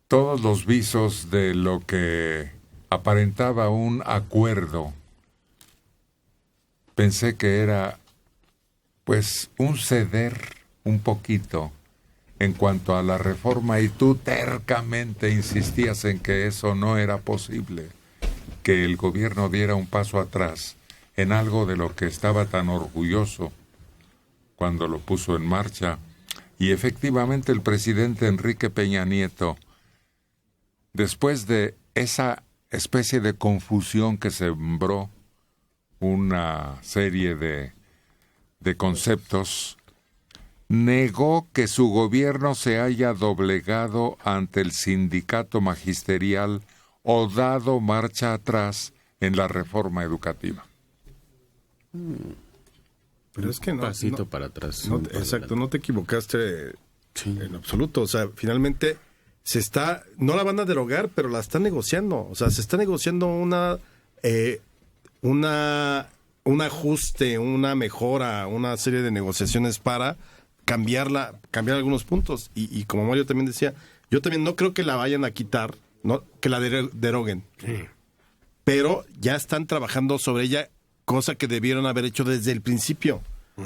todos los visos de lo que aparentaba un acuerdo. Pensé que era, pues, un ceder un poquito en cuanto a la reforma, y tú tercamente insistías en que eso no era posible, que el gobierno diera un paso atrás en algo de lo que estaba tan orgulloso cuando lo puso en marcha. Y efectivamente el presidente Enrique Peña Nieto, después de esa especie de confusión que sembró una serie de conceptos, negó que su gobierno se haya doblegado ante el sindicato magisterial o dado marcha atrás en la reforma educativa. Pero es que no, pasito para atrás. Exacto, no te equivocaste en absoluto. O sea, finalmente no la van a derogar, pero la están negociando. O sea, se está negociando un ajuste, una mejora, una serie de negociaciones para cambiar algunos puntos. Y como Mario también decía, yo también no creo que la vayan a quitar, no, que la deroguen. Sí. Pero ya están trabajando sobre ella, cosa que debieron haber hecho desde el principio.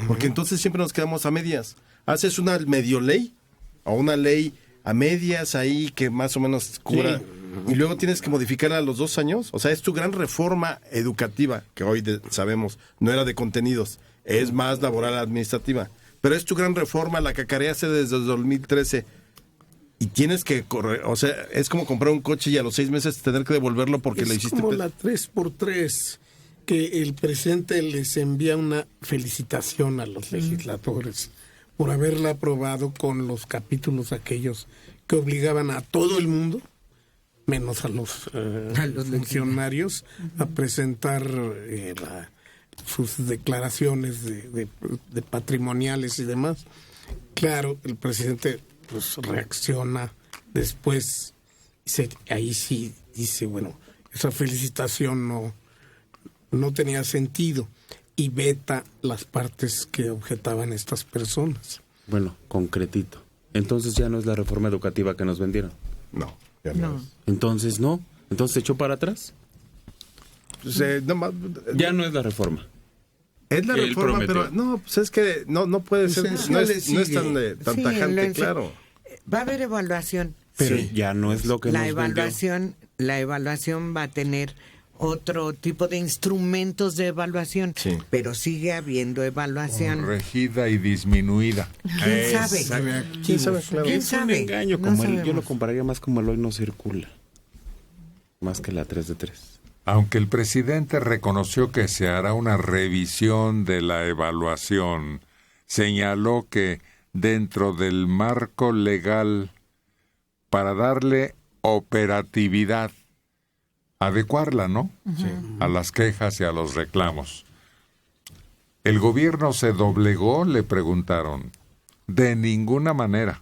Porque entonces siempre nos quedamos a medias. Haces una medio ley o una ley a medias ahí que más o menos cubra, y luego tienes que modificarla a los 2 años. O sea, es tu gran reforma educativa, que hoy sabemos no era de contenidos, es más laboral administrativa. Pero es tu gran reforma, la cacareaste desde el 2013. Y tienes que correr, o sea, es como comprar un coche y a los 6 meses tener que devolverlo porque le hiciste... Es como la 3x3, que el presidente les envía una felicitación a los legisladores por haberla aprobado con los capítulos aquellos que obligaban a todo el mundo, menos a los funcionarios, a presentar sus declaraciones de patrimoniales y demás. Claro, el presidente pues reacciona después, ahí sí dice, bueno, esa felicitación no tenía sentido, y veta las partes que objetaban estas personas. Bueno, concretito. Entonces ya no es la reforma educativa que nos vendieron. No, ya no es. Entonces no. Entonces se echó para atrás. Pues, ya no es la reforma. Es la reforma, prometió. Pero no, pues es que no puede ser, no es tan tajante, claro. Va a haber evaluación. Pero ya no es lo que nos vendió. La evaluación va a tener otro tipo de instrumentos de evaluación, pero sigue habiendo evaluación. Corregida y disminuida. ¿Quién sabe? Claro. ¿Quién sabe? Es un engaño, yo lo compararía más como el hoy no circula, más que la 3 de 3. Aunque el presidente reconoció que se hará una revisión de la evaluación, señaló que dentro del marco legal, para darle operatividad, adecuarla, ¿no? Sí. A las quejas y a los reclamos. ¿El gobierno se doblegó?, le preguntaron. De ninguna manera.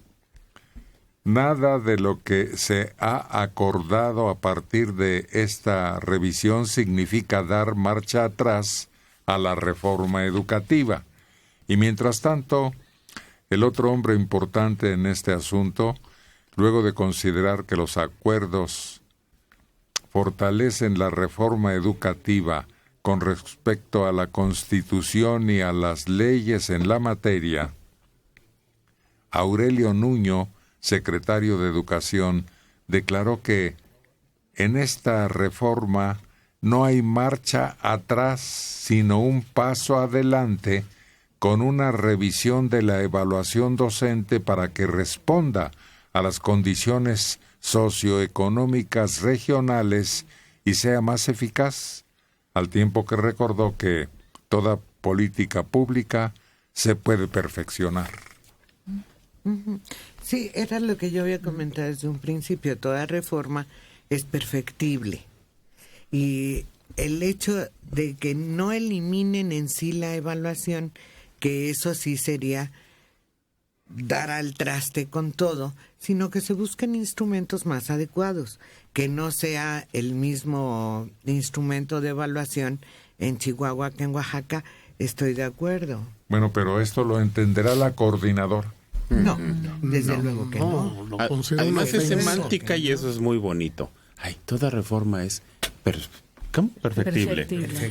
Nada de lo que se ha acordado a partir de esta revisión significa dar marcha atrás a la reforma educativa. Y mientras tanto, el otro hombre importante en este asunto, luego de considerar que los acuerdos fortalecen la reforma educativa con respecto a la Constitución y a las leyes en la materia, Aurelio Nuño, secretario de Educación, declaró que en esta reforma no hay marcha atrás, sino un paso adelante con una revisión de la evaluación docente para que responda a las condiciones socioeconómicas regionales y sea más eficaz, al tiempo que recordó que toda política pública se puede perfeccionar. Sí, era lo que yo había comentado desde un principio. Toda reforma es perfectible. Y el hecho de que no eliminen en sí la evaluación, que eso sí sería dar al traste con todo, sino que se busquen instrumentos más adecuados, que no sea el mismo instrumento de evaluación en Chihuahua que en Oaxaca. Estoy de acuerdo. Bueno, pero esto lo entenderá la coordinadora. No, desde luego que no. Lo considero Además una es ofensa. semántica y eso es muy bonito. Ay, toda reforma es ¿cómo? Perfectible.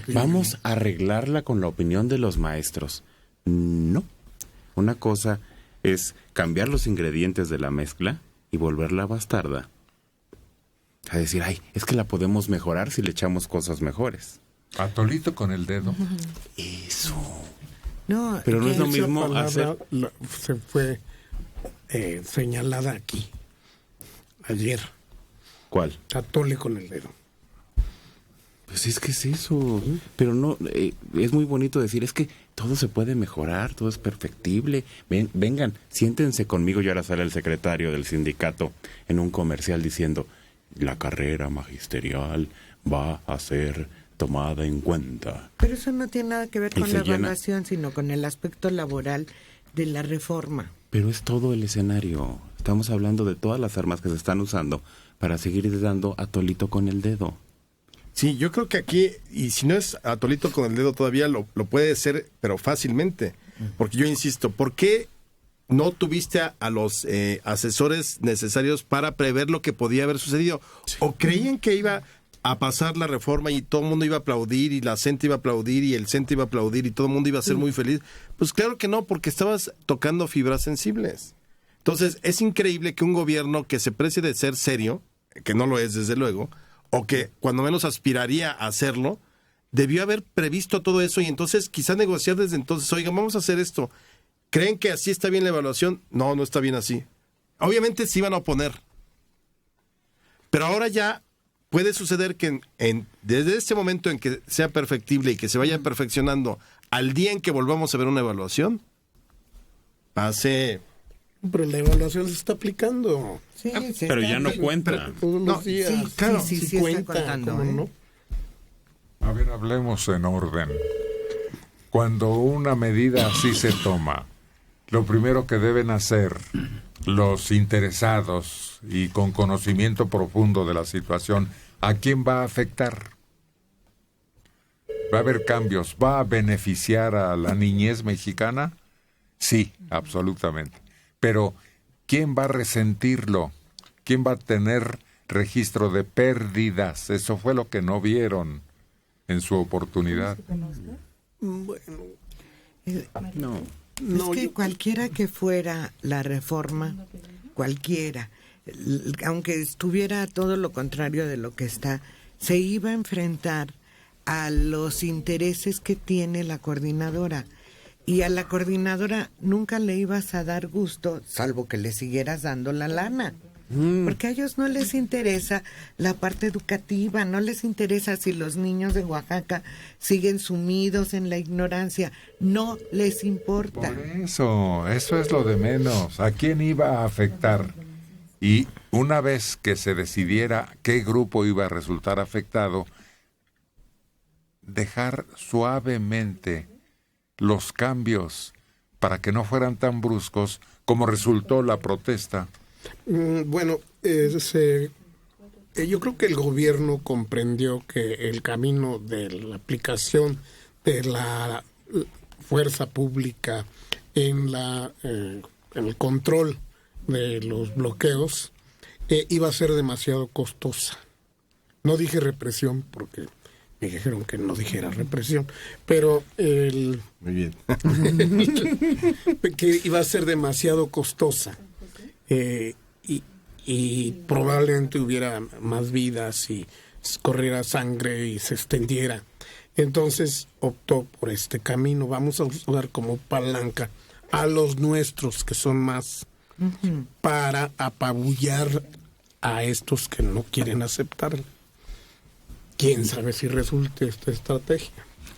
Vamos a arreglarla con la opinión de los maestros. No. Una cosa es cambiar los ingredientes de la mezcla y volverla bastarda. A decir, ay, es que la podemos mejorar si le echamos cosas mejores. Atolito con el dedo. Eso. No, Pero no es lo Esa mismo palabra hacer... se fue señalada aquí, ayer. ¿Cuál? Atole con el dedo. Pues es que es eso. Pero no, es muy bonito decir, es que todo se puede mejorar, todo es perfectible. Vengan, siéntense conmigo. Y ahora sale el secretario del sindicato en un comercial diciendo, la carrera magisterial va a ser tomada en cuenta. pero eso no tiene nada que ver Y con se la llena. evaluación, sino con el aspecto laboral de la reforma. Pero es todo el escenario. Estamos hablando de todas las armas que se están usando para seguir dando atolito con el dedo. Sí, yo creo que aquí, y si no es atolito con el dedo todavía, lo puede ser, pero fácilmente. Porque yo insisto, ¿por qué no tuviste a los asesores necesarios para prever lo que podía haber sucedido? ¿O creían que iba a pasar la reforma y todo el mundo iba a aplaudir y la CENTE iba a aplaudir y el CENTE iba a aplaudir y todo el mundo iba a ser muy feliz? Pues claro que no, porque estabas tocando fibras sensibles. Entonces, es increíble que un gobierno que se precie de ser serio, que no lo es desde luego, o que cuando menos aspiraría a hacerlo, debió haber previsto todo eso y entonces quizá negociar desde entonces, oigan, vamos a hacer esto. ¿Creen que así está bien la evaluación? No, no está bien así. Obviamente se iban a oponer. Pero ahora ya puede suceder que desde este momento en que sea perfectible y que se vaya perfeccionando al día en que volvamos a ver una evaluación, pase... Pero la evaluación se está aplicando. Sí, se Pero está ya no aplicando. cuenta. Todos No, los días. sí, claro, sí, Sí está cuenta, contando, ¿cómo ¿eh? no? A ver, hablemos en orden. Cuando una medida así se toma, lo primero que deben hacer los interesados y con conocimiento profundo de la situación, ¿a quién va a afectar? ¿Va a haber cambios? ¿Va a beneficiar a la niñez mexicana? Sí, absolutamente. Pero, ¿quién va a resentirlo? ¿Quién va a tener registro de pérdidas? Eso fue lo que no vieron en su oportunidad. Bueno, No. no, es que yo- cualquiera que fuera la reforma, cualquiera, aunque estuviera todo lo contrario de lo que está, se iba a enfrentar a los intereses que tiene la coordinadora. Y a la coordinadora nunca le ibas a dar gusto, salvo que le siguieras dando la lana. Porque a ellos no les interesa la parte educativa, no les interesa si los niños de Oaxaca siguen sumidos en la ignorancia, no les importa. Por eso es lo de menos. ¿A quién iba a afectar? Y una vez que se decidiera qué grupo iba a resultar afectado, dejar suavemente los cambios para que no fueran tan bruscos como resultó la protesta. Bueno, yo creo que el gobierno comprendió que el camino de la aplicación de la fuerza pública en el control de los bloqueos iba a ser demasiado costosa. No dije represión porque me dijeron que no dijera represión, pero Muy bien. que iba a ser demasiado costosa y probablemente hubiera más vidas y corriera sangre y se extendiera. Entonces optó por este camino. Vamos a usar como palanca a los nuestros que son más para apabullar a estos que no quieren aceptar. ¿Quién sabe si resulte esta estrategia?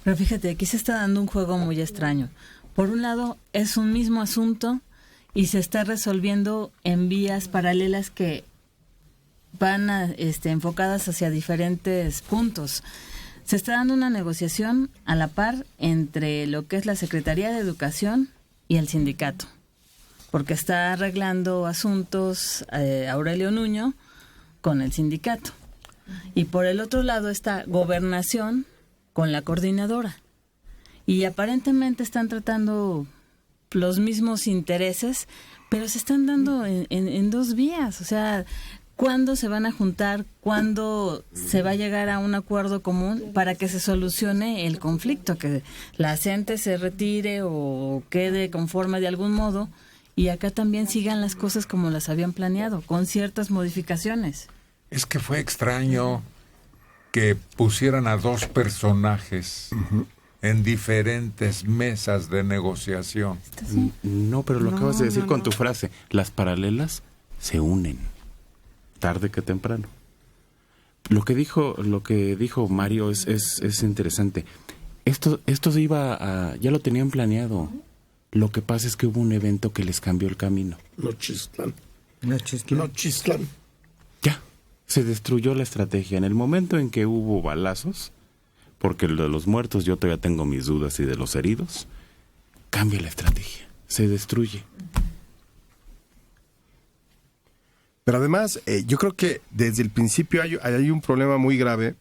Pero fíjate, aquí se está dando un juego muy extraño. Por un lado, es un mismo asunto y se está resolviendo en vías paralelas que van enfocadas hacia diferentes puntos. Se está dando una negociación a la par entre lo que es la Secretaría de Educación y el sindicato, porque está arreglando asuntos Aurelio Nuño con el sindicato. Y por el otro lado está Gobernación con la coordinadora. Y aparentemente están tratando los mismos intereses, pero se están dando en dos vías. O sea, ¿cuándo se van a juntar? ¿Cuándo se va a llegar a un acuerdo común para que se solucione el conflicto? Que la gente se retire o quede conforme de algún modo y acá también sigan las cosas como las habían planeado, con ciertas modificaciones. Es que fue extraño que pusieran a dos personajes en diferentes mesas de negociación. No, pero lo acabas de decir con tu frase. Las paralelas se unen, tarde que temprano. Lo que dijo Mario es interesante. Esto se iba ya lo tenían planeado. Lo que pasa es que hubo un evento que les cambió el camino. Nochistlán. Ya, se destruyó la estrategia. En el momento en que hubo balazos, porque lo de los muertos yo todavía tengo mis dudas y de los heridos, cambia la estrategia, se destruye. Pero además, yo creo que desde el principio hay un problema muy grave,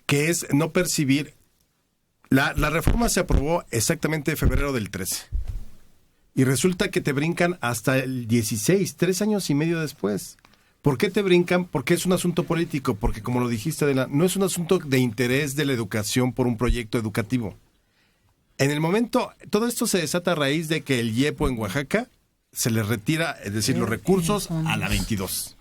que es no percibir. La reforma se aprobó exactamente en febrero del 13. Y resulta que te brincan hasta el 16, 3 años y medio después. ¿Por qué te brincan? Porque es un asunto político, porque como lo dijiste, Adela, no es un asunto de interés de la educación por un proyecto educativo. En el momento, todo esto se desata a raíz de que el IEPO en Oaxaca se le retira, es decir, los recursos a la 22.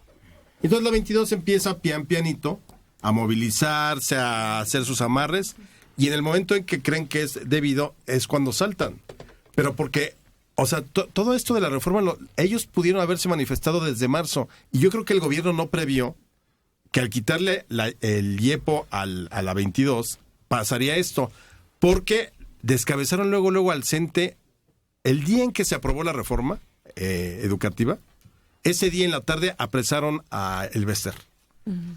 Entonces la 22 empieza pianito a movilizarse, a hacer sus amarres, y en el momento en que creen que es debido es cuando saltan. Pero porque... O sea, todo esto de la reforma, ellos pudieron haberse manifestado desde marzo. Y yo creo que el gobierno no previó que al quitarle el IEPO a la 22, pasaría esto. Porque descabezaron luego al CENTE el día en que se aprobó la reforma educativa. Ese día en la tarde apresaron a Elvester.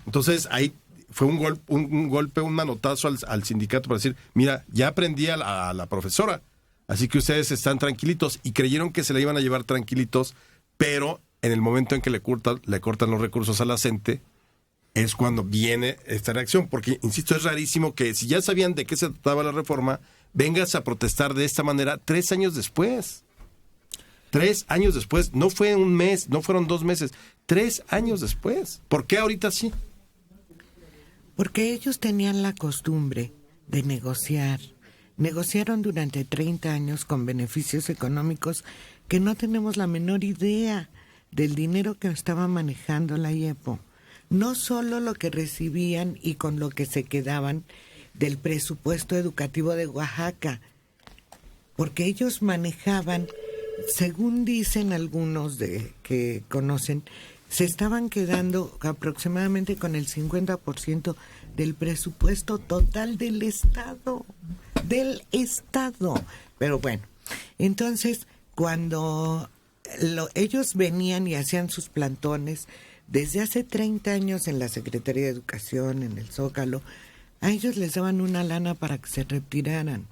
Entonces ahí fue un golpe, un manotazo al sindicato para decir, mira, ya aprendí a la profesora. Así que ustedes están tranquilitos, y creyeron que se la iban a llevar tranquilitos, pero en el momento en que le cortan los recursos a la CENTE, es cuando viene esta reacción. Porque, insisto, es rarísimo que si ya sabían de qué se trataba la reforma, vengas a protestar de esta manera 3 años después. 3 años después. No fue un mes, no fueron 2 meses. 3 años después. ¿Por qué ahorita sí? Porque ellos tenían la costumbre de negociar. Negociaron durante 30 años con beneficios económicos que no tenemos la menor idea del dinero que estaba manejando la IEPO. No solo lo que recibían y con lo que se quedaban del presupuesto educativo de Oaxaca, porque ellos manejaban, según dicen algunos que conocen, se estaban quedando aproximadamente con el 50% del presupuesto total del Estado. Pero bueno, entonces cuando ellos venían y hacían sus plantones desde hace 30 años en la Secretaría de Educación, en el Zócalo, a ellos les daban una lana para que se retiraran.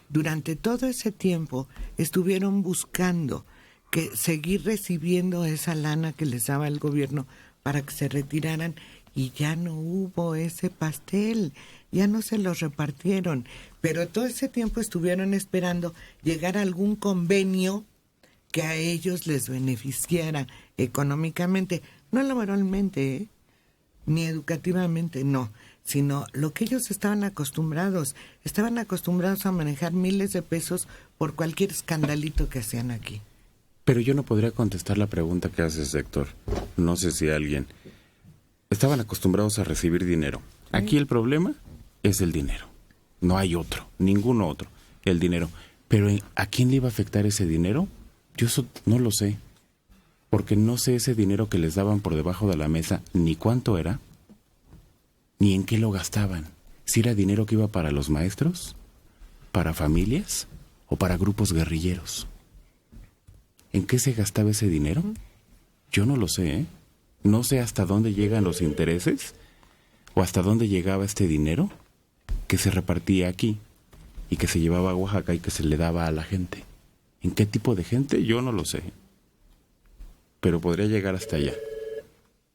Durante todo ese tiempo estuvieron buscando que seguir recibiendo esa lana que les daba el gobierno para que se retiraran, y ya no hubo ese pastel, ya no se los repartieron, pero todo ese tiempo estuvieron esperando llegar a algún convenio que a ellos les beneficiara económicamente, no laboralmente, ni educativamente, no, sino lo que ellos estaban acostumbrados a manejar miles de pesos por cualquier escandalito que hacían aquí. Pero yo no podría contestar la pregunta que haces, Héctor. No sé si alguien... Estaban acostumbrados a recibir dinero. Aquí el problema es el dinero. No hay otro, ninguno otro, el dinero. Pero ¿a quién le iba a afectar ese dinero? Yo eso no lo sé. Porque no sé ese dinero que les daban por debajo de la mesa, ni cuánto era, ni en qué lo gastaban. Si era dinero que iba para los maestros, para familias o para grupos guerrilleros. ¿En qué se gastaba ese dinero? Yo no lo sé, ¿eh? No sé hasta dónde llegan los intereses o hasta dónde llegaba este dinero que se repartía aquí y que se llevaba a Oaxaca y que se le daba a la gente. ¿En qué tipo de gente? Yo no lo sé. Pero podría llegar hasta allá.